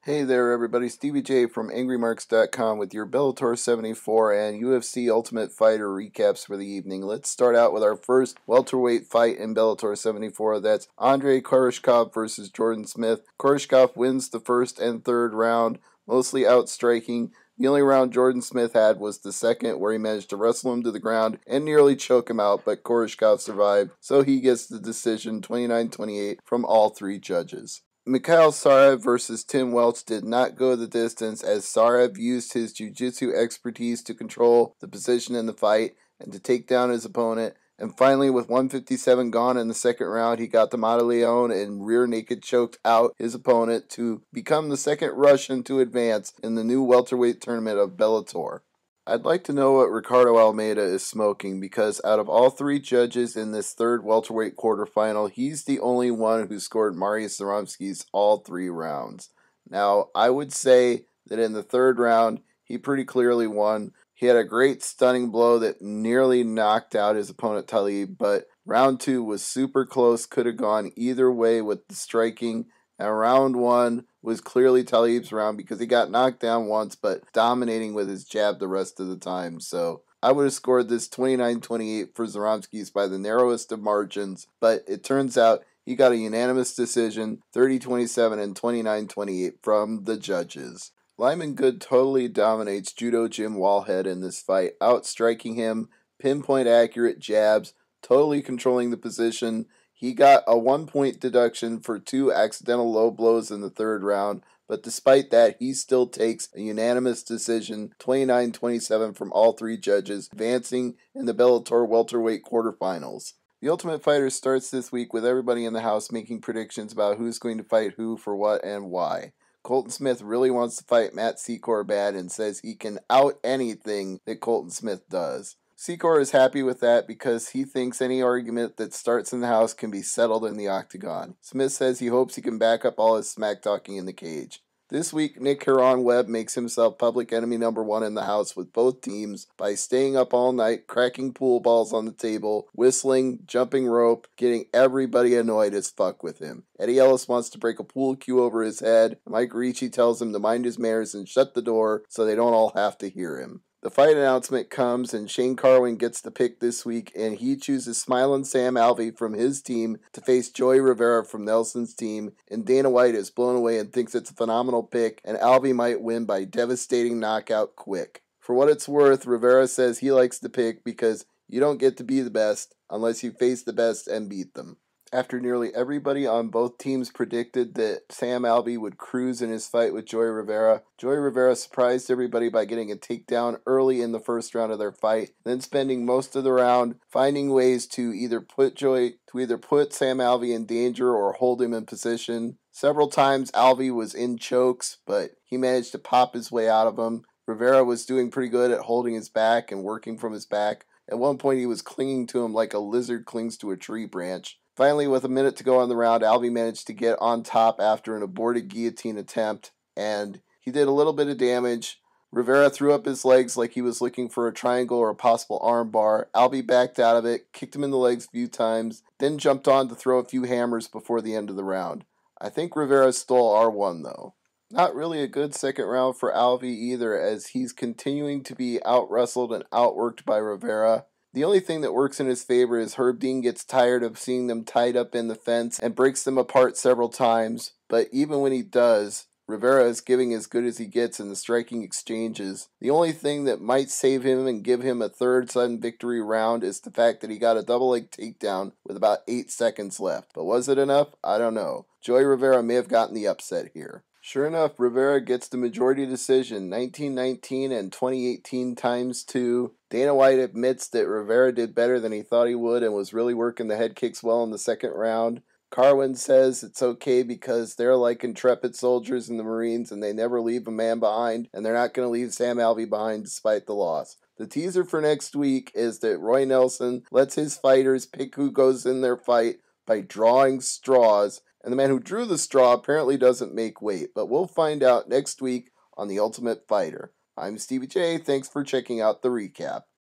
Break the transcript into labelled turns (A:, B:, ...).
A: Hey there everybody, Stevie J from AngryMarks.com with your Bellator 74 and UFC Ultimate Fighter recaps for the evening. Let's start out with our first welterweight fight in Bellator 74. That's Andrei Koreshkov versus Jordan Smith. Koreshkov wins the first and third round, mostly outstriking. The only round Jordan Smith had was the second, where he managed to wrestle him to the ground and nearly choke him out, but Koreshkov survived, so he gets the decision 29-28 from all three judges. Mikhail Sarev versus Tim Welch did not go the distance, as Sarev used his jiu-jitsu expertise to control the position in the fight and to take down his opponent. And finally, with 157 gone in the second round, he got the Mauleon and rear naked choked out his opponent to become the second Russian to advance in the new welterweight tournament of Bellator. I'd like to know what Ricardo Almeida is smoking, because out of all three judges in this third welterweight quarterfinal, he's the only one who scored Mariusz Zaromski's all three rounds. Now, I would say that in the third round, he pretty clearly won. He had a great stunning blow that nearly knocked out his opponent Talib, but round two was super close, could have gone either way with the striking. And round one was clearly Talib's round because he got knocked down once, but dominating with his jab the rest of the time. So I would have scored this 29-28 for Zaromski's by the narrowest of margins, but it turns out he got a unanimous decision, 30-27 and 29-28 from the judges. Lyman Good totally dominates Judo Jim Wallhead in this fight, outstriking him, pinpoint accurate jabs, totally controlling the position. He got a 1-point deduction for 2 accidental low blows in the third round, but despite that, he still takes a unanimous decision, 29-27 from all three judges, advancing in the Bellator welterweight quarterfinals. The Ultimate Fighter starts this week with everybody in the house making predictions about who's going to fight who for what and why. Colton Smith really wants to fight Matt Secor bad and says he can out anything that Colton Smith does. Secor is happy with that because he thinks any argument that starts in the house can be settled in the octagon. Smith says he hopes he can back up all his smack talking in the cage. This week, Nick Herron-Webb makes himself public enemy number one in the house with both teams by staying up all night, cracking pool balls on the table, whistling, jumping rope, getting everybody annoyed as fuck with him. Eddie Ellis wants to break a pool cue over his head. Mike Ricci tells him to mind his manners and shut the door so they don't all have to hear him. The fight announcement comes, and Shane Carwin gets the pick this week, and he chooses Smilin' Sam Alvey from his team to face Joey Rivera from Nelson's team, and Dana White is blown away and thinks it's a phenomenal pick, and Alvey might win by devastating knockout quick. For what it's worth, Rivera says he likes the pick because you don't get to be the best unless you face the best and beat them. After nearly everybody on both teams predicted that Sam Alvey would cruise in his fight with Joey Rivera surprised everybody by getting a takedown early in the first round of their fight, then spending most of the round finding ways to either put Sam Alvey in danger or hold him in position. Several times Alvey was in chokes, but he managed to pop his way out of them. Rivera was doing pretty good at holding his back and working from his back. At one point he was clinging to him like a lizard clings to a tree branch. Finally, with a minute to go on the round, Alvey managed to get on top after an aborted guillotine attempt, and he did a little bit of damage. Rivera threw up his legs like he was looking for a triangle or a possible arm bar. Alvey backed out of it, kicked him in the legs a few times, then jumped on to throw a few hammers before the end of the round. I think Rivera stole R1 though. Not really a good second round for Alvey either, as he's continuing to be out-wrestled and outworked by Rivera. The only thing that works in his favor is Herb Dean gets tired of seeing them tied up in the fence and breaks them apart several times, but even when he does, Rivera is giving as good as he gets in the striking exchanges. The only thing that might save him and give him a third sudden victory round is the fact that he got a double leg takedown with about 8 seconds left. But was it enough? I don't know. Joey Rivera may have gotten the upset here. Sure enough, Rivera gets the majority decision, 19-19 and 20-18 times 2. Dana White admits that Rivera did better than he thought he would and was really working the head kicks well in the second round. Carwin says it's okay because they're like intrepid soldiers in the Marines and they never leave a man behind, and they're not going to leave Sam Alvey behind despite the loss. The teaser for next week is that Roy Nelson lets his fighters pick who goes in their fight by drawing straws, and the man who drew the straw apparently doesn't make weight, but we'll find out next week on The Ultimate Fighter. I'm Stevie J. Thanks for checking out the recap.